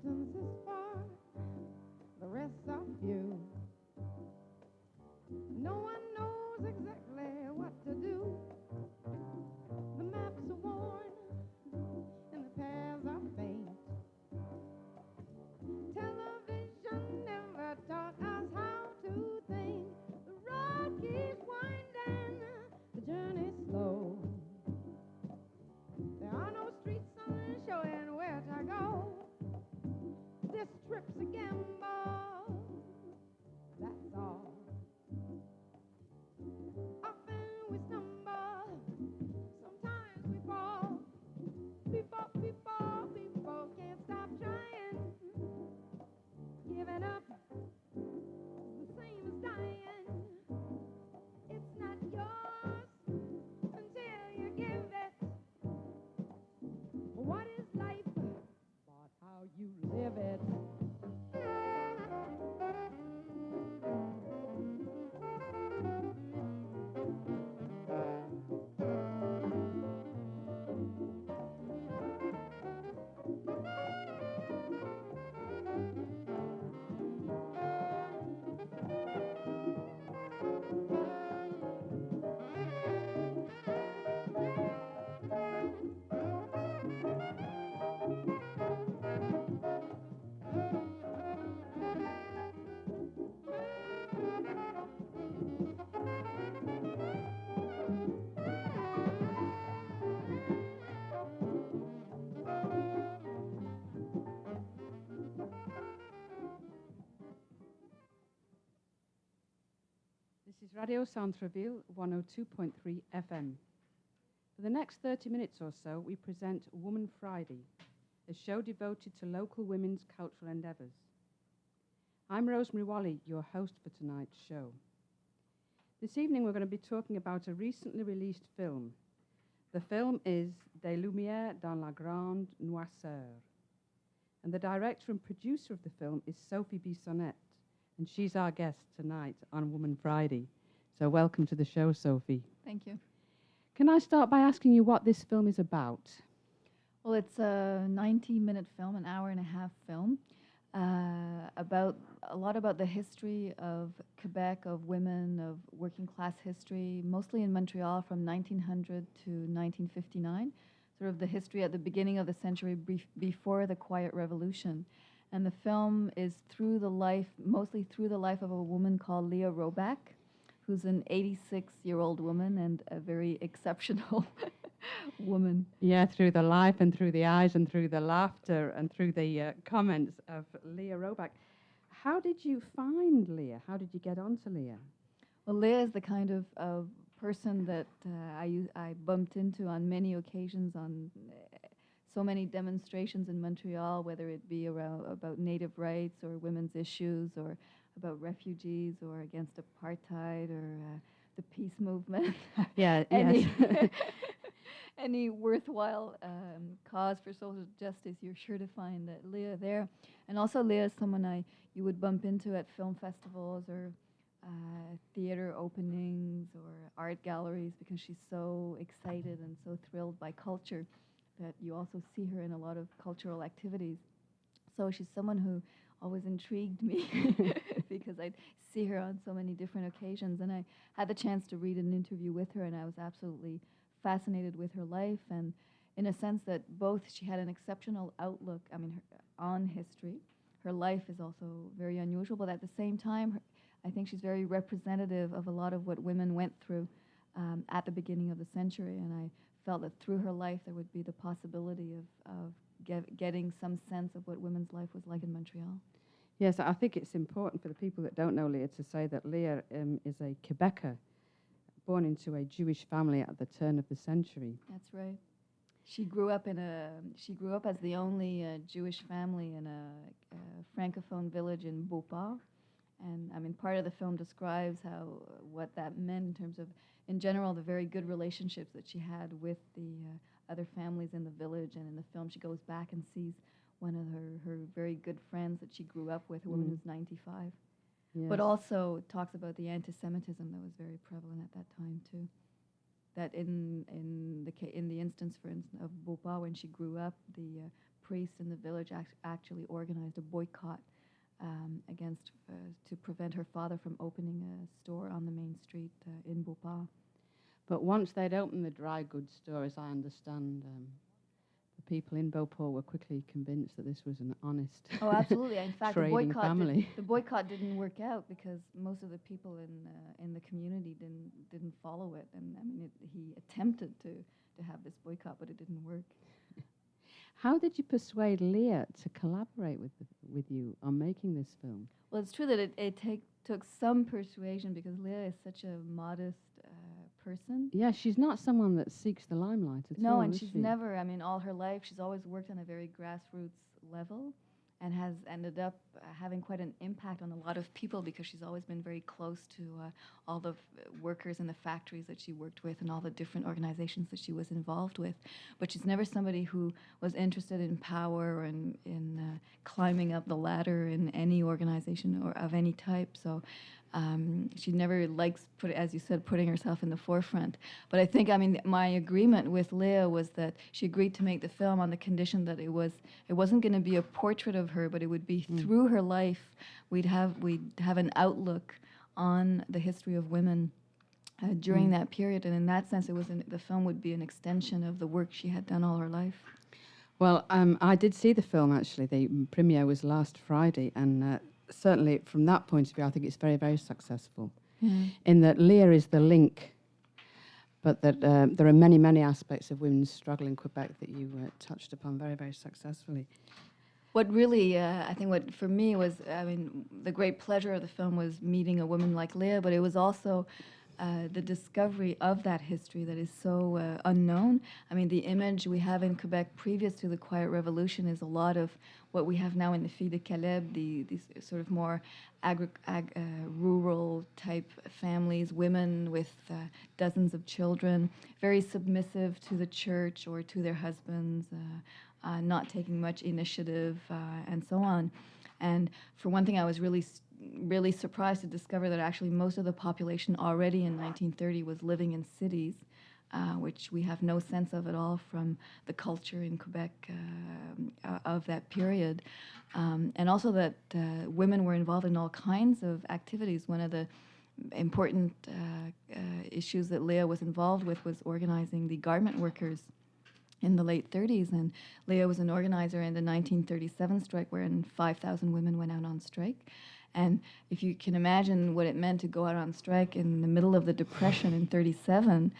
distance is far, the rest are few. No one knows exactly what to do. The maps are worn and the paths are faint. Television never taught us how to think. The road keeps winding, the journey's slow. There are no street signs showing where to go. This trip's a gamble, that's all. Often we stumble, sometimes we fall. People can't stop trying. Giving up, the same as dying. It's not yours until you give it. What is life but how you live it? This is Radio Centreville, 102.3 FM. For the next 30 minutes or so, we present Woman Friday, a show devoted to local women's cultural endeavours. I'm Rosemary Wally, your host for tonight's show. This evening we're going to be talking about a recently released film. The film is Des lumieres dans la Grande Noirceur. And the director and producer of the film is Sophie Bissonnette. And she's our guest tonight on Woman Friday. So welcome to the show, Sophie. Thank you. Can I start by asking you what this film is about? Well, it's a 90-minute film, an hour and a half film, about a lot about the history of Quebec, of women, of working class history, mostly in Montreal from 1900 to 1959, sort of the history at the beginning of the century before the Quiet Revolution. And the film is mostly through the life of a woman called Leah Roback, who's an 86-year-old woman and a very exceptional woman. Yeah, through the life and through the eyes and through the laughter and through the comments of Leah Roback. How did you find Leah? How did you get onto Leah? Well, Leah is the kind of person that I bumped into on many occasions on so many demonstrations in Montreal, whether it be about native rights or women's issues or about refugees or against apartheid or the peace movement. Yeah, any worthwhile cause for social justice, you're sure to find Leah there. And also Leah is someone you would bump into at film festivals or theater openings or art galleries because she's so excited and so thrilled by culture that you also see her in a lot of cultural activities. So she's someone who always intrigued me because I'd see her on so many different occasions. And I had the chance to read an interview with her, and I was absolutely fascinated with her life. And in a sense that both she had an exceptional outlook, on history. Her life is also very unusual, but at the same time, I think she's very representative of a lot of what women went through at the beginning of the century. And I felt that through her life there would be the possibility of getting some sense of what women's life was like in Montreal. Yes, I think it's important for the people that don't know Leah to say that Leah is a Quebecer born into a Jewish family at the turn of the century. That's right. She grew up as the only Jewish family in a francophone village in Beauport. And part of the film describes what that meant in terms of, in general, the very good relationships that she had with the other families in the village. And in the film, she goes back and sees one of her very good friends that she grew up with, a woman who's 95. Yes. But also talks about the anti-Semitism that was very prevalent at that time too. That in the instance, for instance, of Beauport, when she grew up, the priests in the village actually organized a boycott against to prevent her father from opening a store on the main street in Beauport. But once they'd opened the dry goods store, as I understand, the people in Beauport were quickly convinced that this was an honest Oh, absolutely. In fact, trading family. the boycott didn't work out because most of the people in the community didn't follow it. And I mean, he attempted to have this boycott, but it didn't work. How did you persuade Leah to collaborate with you on making this film? Well, it's true that it took some persuasion because Leah is such a modest person. Yeah, she's not someone that seeks the limelight at all. No, and is she's she? never, I mean, all her life, she's always worked on a very grassroots level and has ended up having quite an impact on a lot of people because she's always been very close to all the workers in the factories that she worked with and all the different organizations that she was involved with. But she's never somebody who was interested in power or in climbing up the ladder in any organization or of any type. So she never likes, as you said, putting herself in the forefront. But I think, I mean, my agreement with Leah was that she agreed to make the film on the condition that it wasn't going to be a portrait of her, but it would be through her life. We'd have an outlook on the history of women during that period, and in that sense, the film would be an extension of the work she had done all her life. Well, I did see the film, actually. The premiere was last Friday, and certainly from that point of view, I think it's very, very successful. In that Leah is the link, but that there are many, many aspects of women's struggle in Quebec that you touched upon very, very successfully. What really, I think what for me was, I mean, the great pleasure of the film was meeting a woman like Leah, but it was also the discovery of that history that is so unknown. I mean, the image we have in Quebec previous to the Quiet Revolution is a lot of what we have now in the Filles de Caleb, these sort of more rural type families, women with dozens of children, very submissive to the church or to their husbands, not taking much initiative, and so on. And for one thing, I was really surprised to discover that actually most of the population already in 1930 was living in cities, which we have no sense of at all from the culture in Quebec of that period. And also that women were involved in all kinds of activities. One of the important issues that Leah was involved with was organizing the garment workers in the late 30s, and Leah was an organizer in the 1937 strike, wherein 5,000 women went out on strike. And if you can imagine what it meant to go out on strike in the middle of the Depression in 37,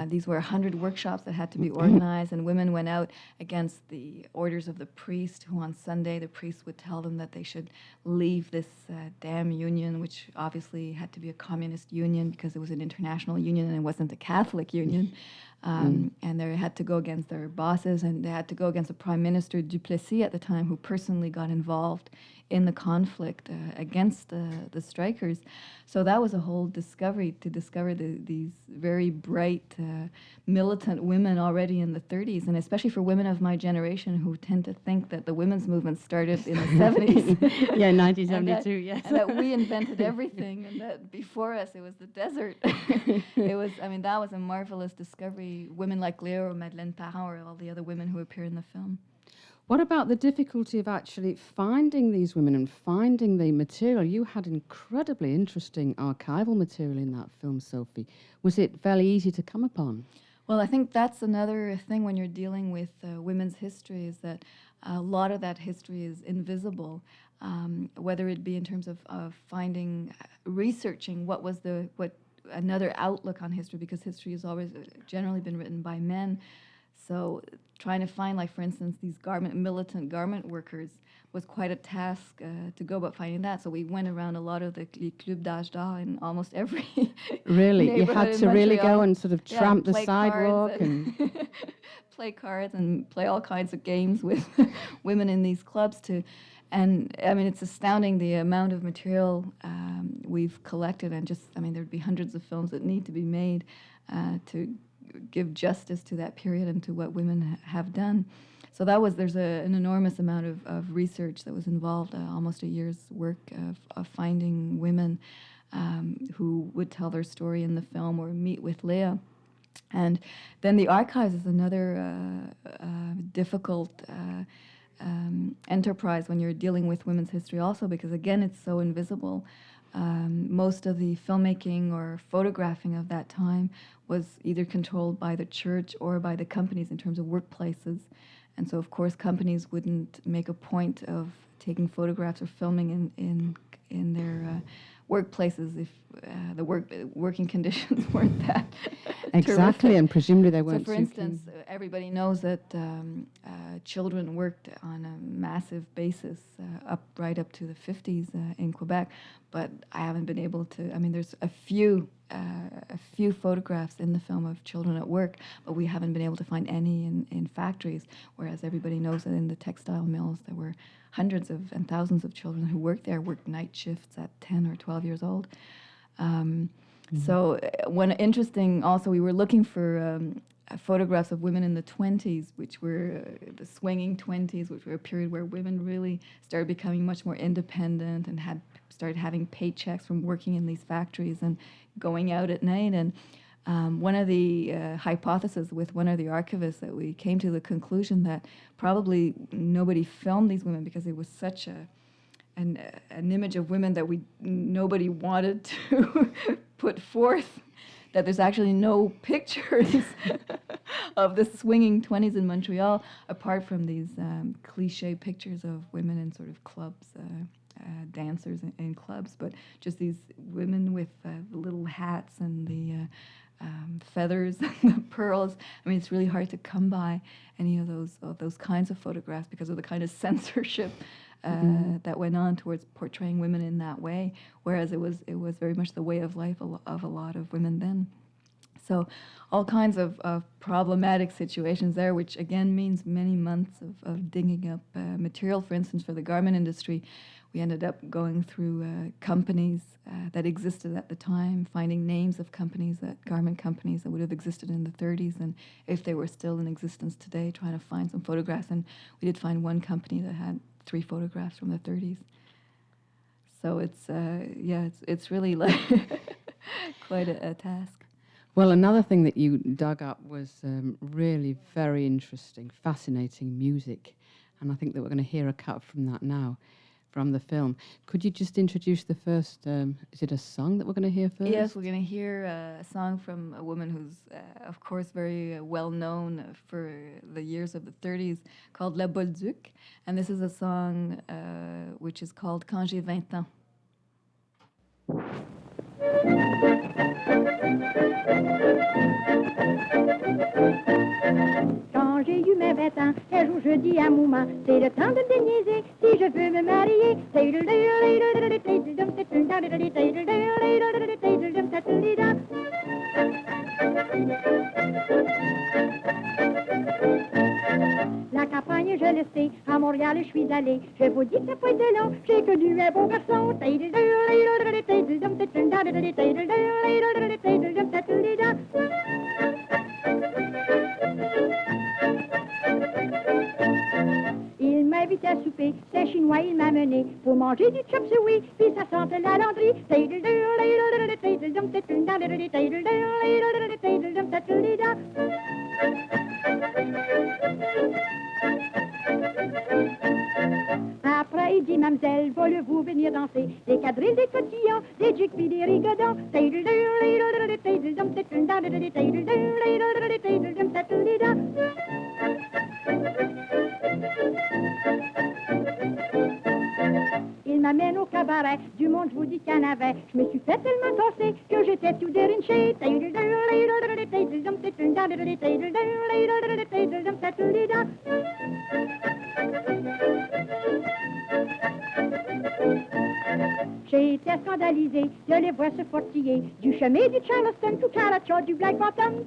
these were 100 workshops that had to be organized, and women went out against the orders of the priest, who on Sunday the priest would tell them that they should leave this damn union, which obviously had to be a communist union because it was an international union and it wasn't a Catholic union. And they had to go against their bosses, and they had to go against the Prime Minister Duplessis at the time, who personally got involved in the conflict against the strikers. So that was a whole discovery, to discover these very bright, militant women already in the 30s, and especially for women of my generation who tend to think that the women's movement started in the 70s. Yeah, 1972, yes. And that we invented everything, and that before us it was the desert. It was, I mean, that was a marvelous discovery. Women like Leah or Madeleine Parent or all the other women who appear in the film. What about the difficulty of actually finding these women and finding the material? You had incredibly interesting archival material in that film, Sophie. Was it fairly easy to come upon? Well, I think that's another thing when you're dealing with women's history, is that a lot of that history is invisible, whether it be in terms of finding, researching what another outlook on history, because history has always generally been written by men. So trying to find, like, for instance, these militant garment workers was quite a task to go about finding that. So we went around a lot of the clubs d'âge d'or in almost every Really? You had to really go and sort of tramp the sidewalk and play cards and play all kinds of games with women in these clubs and I mean, it's astounding the amount of material we've collected, and just, I mean, there'd be hundreds of films that need to be made to give justice to that period and to what women have done. So there's an enormous amount of research that was involved, almost a year's work of finding women who would tell their story in the film or meet with Leah. And then the archives is another difficult enterprise when you're dealing with women's history also, because again, it's so invisible. Most of the filmmaking or photographing of that time was either controlled by the church or by the companies in terms of workplaces. And so, of course, companies wouldn't make a point of taking photographs or filming in their workplaces if the working conditions weren't that Exactly, terrific. and presumably they So, weren't for too instance, keen. everybody knows that children worked on a massive basis right up to the 50s in Quebec, but I haven't been able to. I mean, there's a few photographs in the film of children at work, but we haven't been able to find any in factories. Whereas everybody knows that in the textile mills there were hundreds of and thousands of children who worked there, worked night shifts at 10 or 12 years old. So one interesting, also we were looking for photographs of women in the 20s, which were the swinging 20s, which were a period where women really started becoming much more independent and started having paychecks from working in these factories and going out at night. And one of the hypotheses with one of the archivists that we came to the conclusion that probably nobody filmed these women because it was such an image of women that nobody wanted to put forth, that there's actually no pictures of the swinging 20s in Montreal, apart from these cliche pictures of women in sort of clubs, dancers in clubs, but just these women with the little hats and the feathers and the pearls. I mean, it's really hard to come by any of those kinds of photographs because of the kind of censorship that went on towards portraying women in that way, whereas it was very much the way of life of a lot of women then. So all kinds of problematic situations there, which again means many months of digging up material. For instance, for the garment industry, we ended up going through companies that existed at the time, finding names of garment companies that would have existed in the 30s, and if they were still in existence today, trying to find some photographs. And we did find one company that had 3 photographs from the 30s. So it's really like quite a task. Well, another thing that you dug up was really very interesting, fascinating music. And I think that we're going to hear a cut from that now, from the film. Could you just introduce the first, is it a song that we're going to hear first? Yes, we're going to hear a song from a woman who's, of course, very well known for the years of the 30s, called La Bolduc. And this is a song which is called Quand j'ai 20 ans. Quand j'ai eu mes 20 ans, un jour je dis à maman, c'est le temps de déniaiser, si je veux me marier. La campagne, je le sais, à Montréal je suis allée, je vous dis que ça peut être long, j'ai connu un beau garçon. Il m'invitait à souper, c'est chinois, il m'a mené pour manger du chop suey, puis ça sentait la laundrie. Après, il dit, mademoiselle, voulez-vous venir danser des quadrilles, des cotillons, des jigs puis des rigodons. Il m'amène au cabaret, du monde je vous dis qu'il y en avait. Je me suis fait tellement tosser que j'étais tout dérinché. J'ai été scandalisé de les voir se portiller du chemin du Charleston, tout Caracha, du Black Bottom.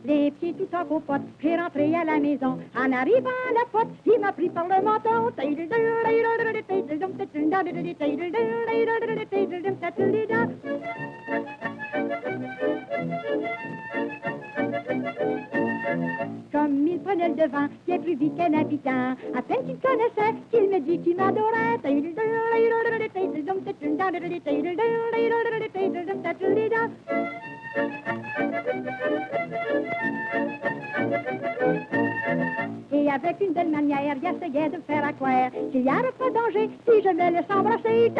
Les pieds tout en copote, j'ai rentré à la maison. En arrivant à la porte, il m'a pris par le menton. Comme il prenait le devant, bien plus vite qu'un habitant. À peine qu'il connaissait, qu'il me dit qu'il m'adorait. Et avec une belle manière, il essayait de me faire accroire qu'il n'y avait pas de danger si je me laisse embrasser.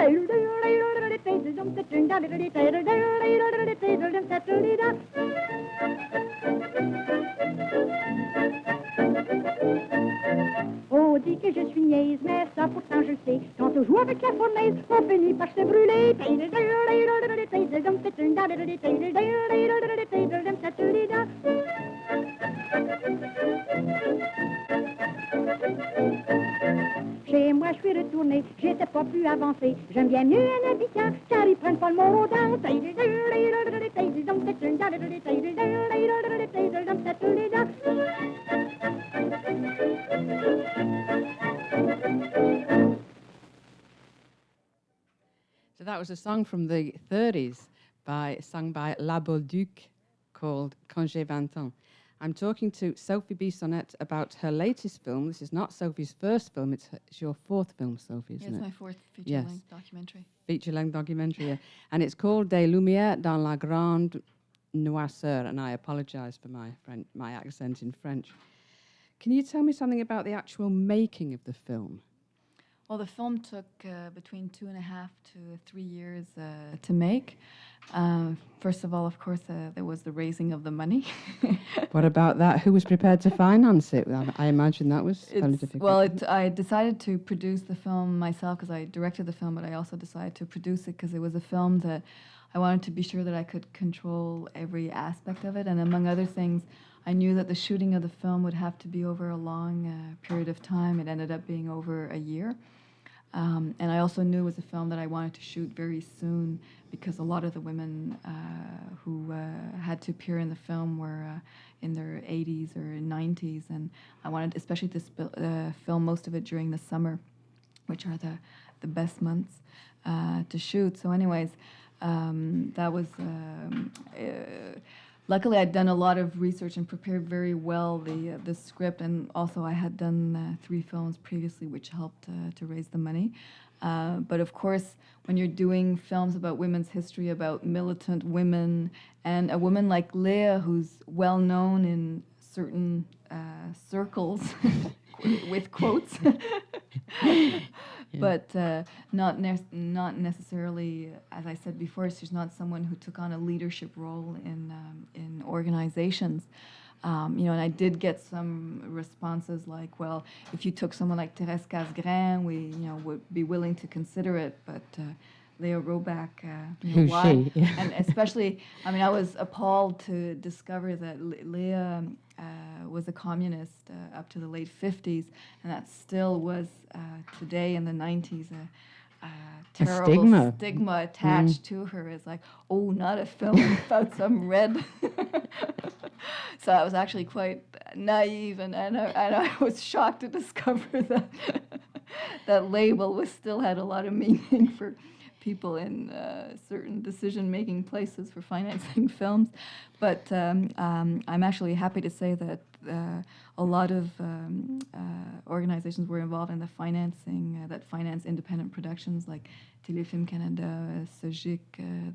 On dit que je suis niaise, mais ça pourtant je le sais. Quand on joue avec la fournaise, on finit par se brûler. Chez moi, je suis retournée, j'étais pas plus avancée. J'aime bien mieux un habitant, car ils prennent pas le mot aux dents. So that was a song from the 30s sung by La Bolduc called Quand j'ai 20 ans. I'm talking to Sophie Bissonnette about her latest film. This is not Sophie's first film, it's your fourth film, Sophie, isn't It's it? my fourth feature-length documentary. Feature-length documentary, yeah. And it's called Des lumieres dans la Grande Noirceur, and I apologise for my accent in French. Can you tell me something about the actual making of the film? Well, the film took between 2.5 to 3 years to make. First of all, of course, there was the raising of the money. What about that? Who was prepared to finance it? I imagine that was fairly difficult. Well, I decided to produce the film myself because I directed the film, but I also decided to produce it because it was a film that I wanted to be sure that I could control every aspect of it. And among other things, I knew that the shooting of the film would have to be over a long period of time. It ended up being over a year. And I also knew it was a film that I wanted to shoot very soon because a lot of the women who had to appear in the film were in their 80s or 90s. And I wanted especially to film most of it during the summer, which are the best months to shoot. So anyways, that was... Luckily, I'd done a lot of research and prepared very well the script, and also I had done 3 films previously, which helped to raise the money. But of course, when you're doing films about women's history, about militant women, and a woman like Leah, who's well known in certain circles, with quotes, but not necessarily, as I said before, she's not someone who took on a leadership role in organizations. And I did get some responses like, well, if you took someone like Thérèse Casgrain, we would be willing to consider it, but Leah Roback, who's why? she? Yeah. And especially, I was appalled to discover that Leah was a communist up to the late 50s, and that still was today in the 90s a terrible stigma attached to her. It's like, oh, not a film about some red. So I was actually quite naive, and I was shocked to discover that that label still had a lot of meaning for people in certain decision-making places for financing films. But I'm actually happy to say that a lot of organizations were involved in the financing that finance independent productions, like Téléfilm Canada, SOGIC,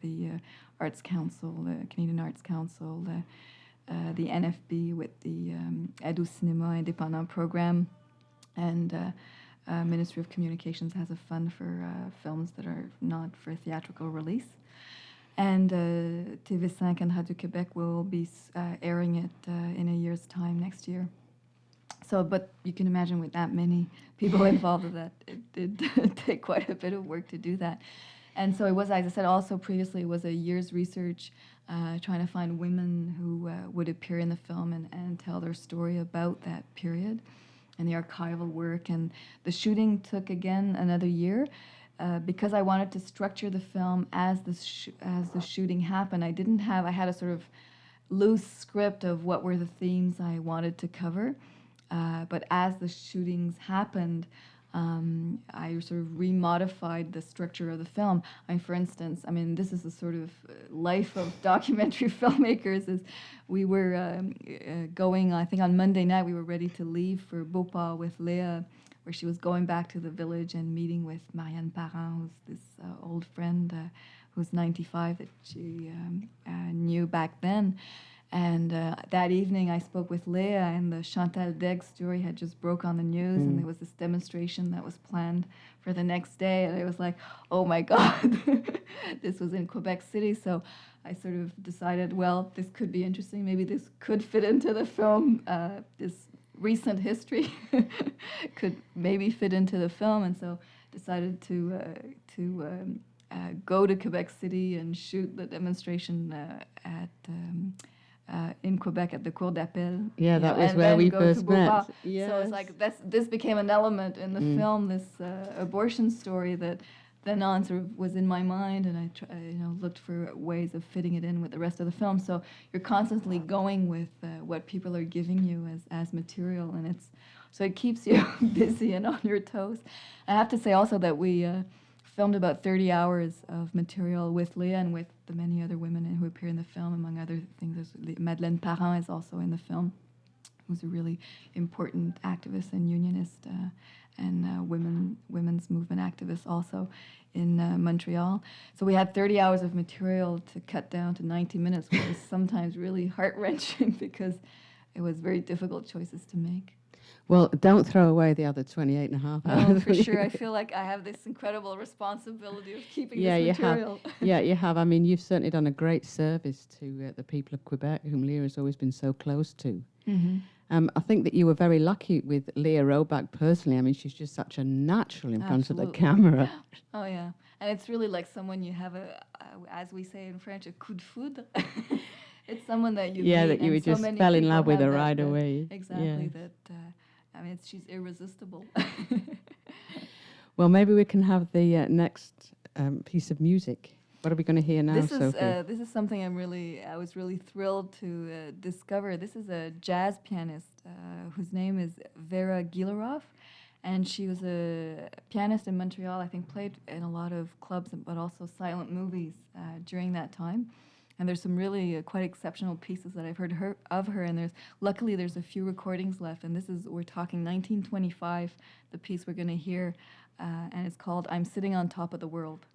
the Arts Council, the Canadian Arts Council, the NFB with the Aide au Cinéma Indépendant program, and Ministry of Communications has a fund for films that are not for theatrical release. And TV5 and Radio Québec will be airing it in a year's time next year. So, but you can imagine with that many people involved that it did take quite a bit of work to do that. And so it was, as I said also previously, it was a year's research trying to find women who would appear in the film and tell their story about that period, and the archival work. And the shooting took, again, another year. Because I wanted to structure the film as the shooting happened. I had a sort of loose script of what were the themes I wanted to cover. But as the shootings happened, I sort of remodified the structure of the film. For instance, this is the sort of life of documentary filmmakers. Is we were going, I think on Monday night, we were ready to leave for Beauport with Léa, where she was going back to the village and meeting with Marianne Parent, who's this old friend who's 95 that she knew back then. And that evening I spoke with Léa, and the Chantal Deg story had just broke on the news, and there was this demonstration that was planned for the next day, and I was like, oh my God, this was in Quebec City. So I sort of decided, well, this could be interesting. Maybe this could fit into the film. This recent history could maybe fit into the film, and so decided to go to Quebec City and shoot the demonstration in Quebec at the Cour d'Appel. Yeah, that was where we first met. Yes. So it's like this became an element in the film, this abortion story that then on sort of was in my mind, and I looked for ways of fitting it in with the rest of the film. So you're constantly going with what people are giving you as material, and it keeps you busy and on your toes. I have to say also that we filmed about 30 hours of material with Léa and with the many other women who appear in the film. Among other things, Madeleine Parent is also in the film, who's a really important activist and unionist and women's movement activist also in Montreal. So we had 30 hours of material to cut down to 90 minutes, which was sometimes really heart-wrenching because it was very difficult choices to make. Well, don't throw away the other 28 and a half hours. Oh, for sure. I feel like I have this incredible responsibility of keeping this material. You have. I mean, you've certainly done a great service to the people of Quebec, whom Léa has always been so close to. Mm-hmm. I think that you were very lucky with Léa Roback personally. I mean, she's just such a natural in front of the camera. Oh, yeah. And it's really like someone you have as we say in French, a coup de foudre. It's someone that you meet, that you just fell in love with her right away. Exactly. Yes. She's irresistible. Well, maybe we can have the next piece of music. What are we going to hear now, Sophie? This is something I was really thrilled to discover. This is a jazz pianist whose name is Vera Gilarov, and she was a pianist in Montreal. I think played in a lot of clubs, but also silent movies during that time. And there's some really quite exceptional pieces that I've heard of her, and luckily there's a few recordings left, and we're talking 1925, the piece we're going to hear, and it's called I'm Sitting on Top of the World.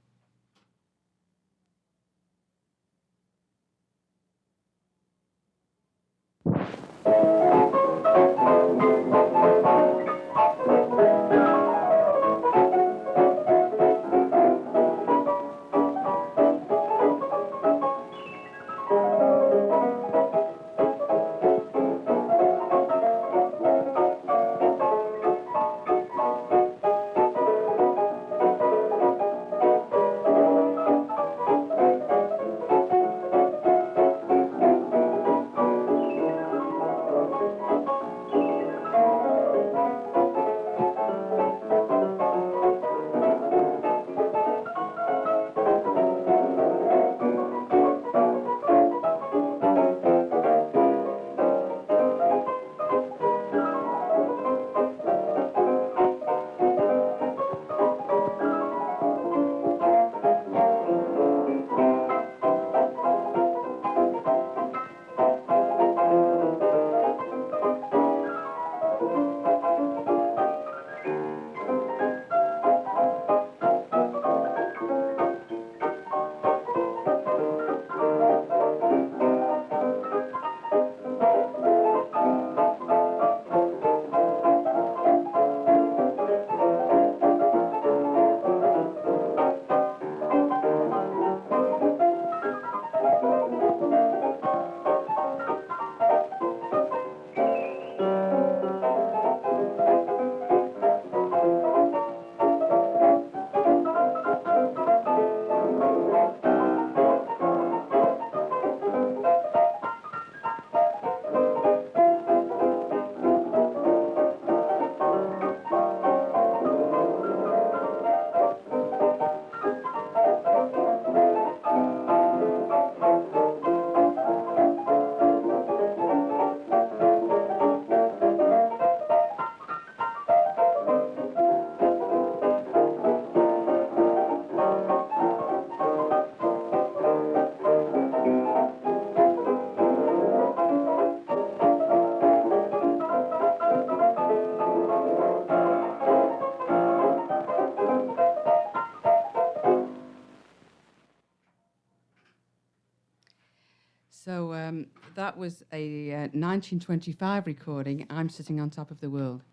that was a 1925 recording, I'm Sitting on Top of the World.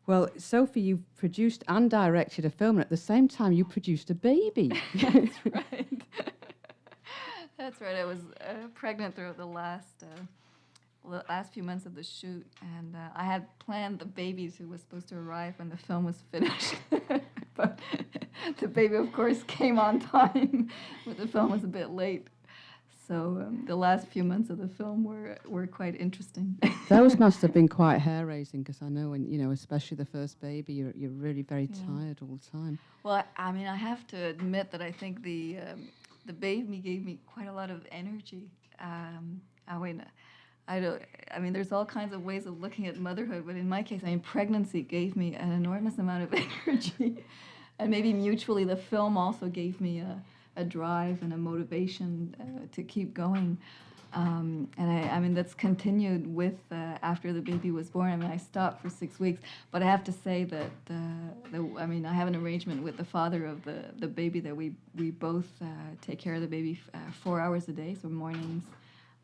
Well, Sophie, you've produced and directed a film, and at the same time you produced a baby. That's right. That's right. I was pregnant throughout the last few months of the shoot, and I had planned the babies who was supposed to arrive when the film was finished. But the baby, of course, came on time, but the film was a bit late. So the last few months of the film were quite interesting. Those must have been quite hair-raising, because I know when, especially the first baby, you're really very tired all the time. Well, I mean, I have to admit that I think the baby gave me quite a lot of energy. I mean, there's all kinds of ways of looking at motherhood, but in my case, pregnancy gave me an enormous amount of energy, and maybe mutually, the film also gave me a drive and a motivation to keep going. And I mean, that's continued with after the baby was born. I mean, I stopped for 6 weeks, but I have to say that I have an arrangement with the father of the baby that we both take care of the baby 4 hours a day. So mornings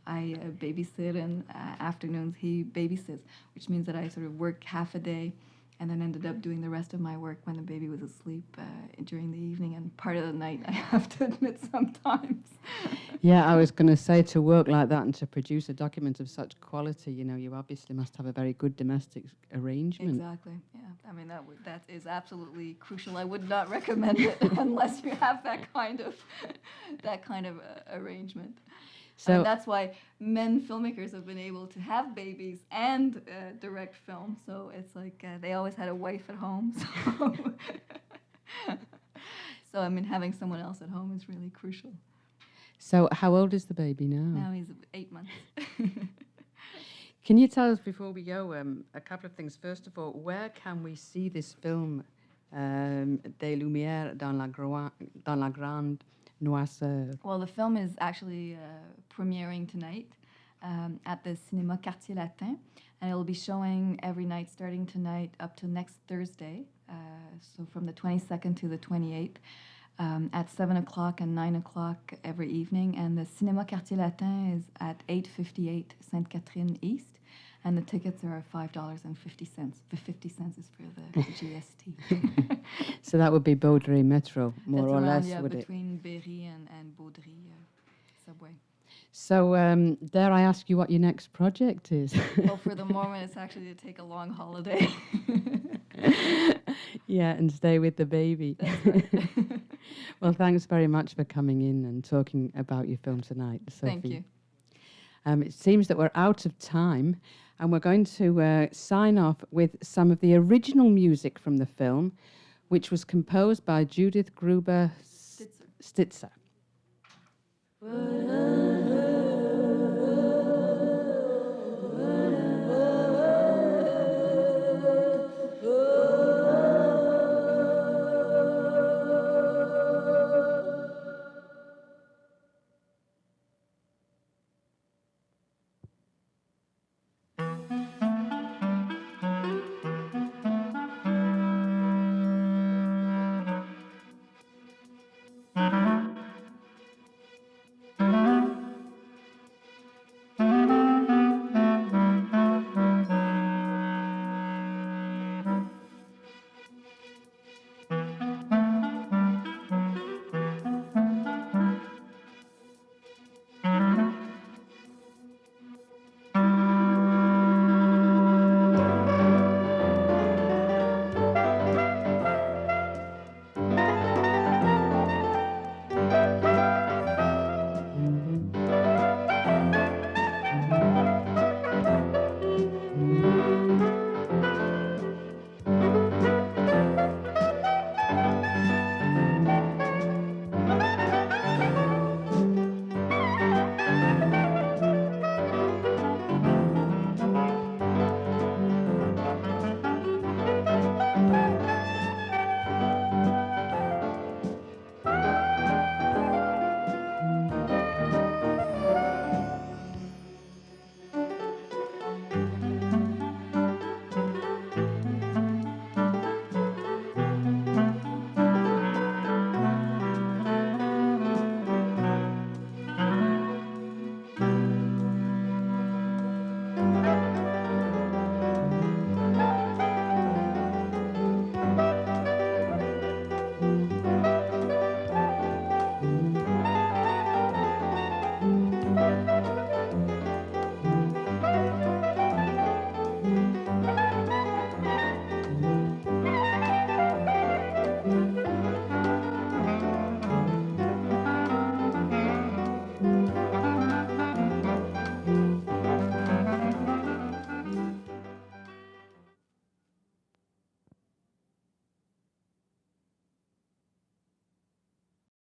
I babysit, and afternoons he babysits, which means that I sort of work half a day and then ended up doing the rest of my work when the baby was asleep during the evening and part of the night, I have to admit, sometimes. Yeah, I was going to say, to work like that and to produce a document of such quality, you obviously must have a very good domestic arrangement. Exactly, yeah. I mean, that is absolutely crucial. I would not recommend it unless you have that kind of arrangement. So and that's why men filmmakers have been able to have babies and direct film. So it's like they always had a wife at home. So I mean, having someone else at home is really crucial. So how old is the baby now? Now he's 8 months. Can you tell us, before we go, a couple of things? First of all, where can we see this film, Des Lumieres dans la Grande Noirceur? Well, the film is actually premiering tonight at the Cinéma Quartier Latin, and it'll be showing every night starting tonight up to next Thursday, so from the 22nd to the 28th, at 7 o'clock and 9 o'clock every evening. And the Cinéma Quartier Latin is at 858 Sainte-Catherine East, and the tickets are $5.50. The 50 cents is for the GST. So that would be Baudry Metro, more That's or around, less, yeah, would it? between Berry and Baudry subway. So dare I ask you what your next project is? Well, for the moment, it's actually to take a long holiday. Yeah, and stay with the baby. That's right. Well, thanks very much for coming in and talking about your film tonight, Sophie. Thank you. It seems that we're out of time, and we're going to sign off with some of the original music from the film, which was composed by Judith Gruber Stitzer.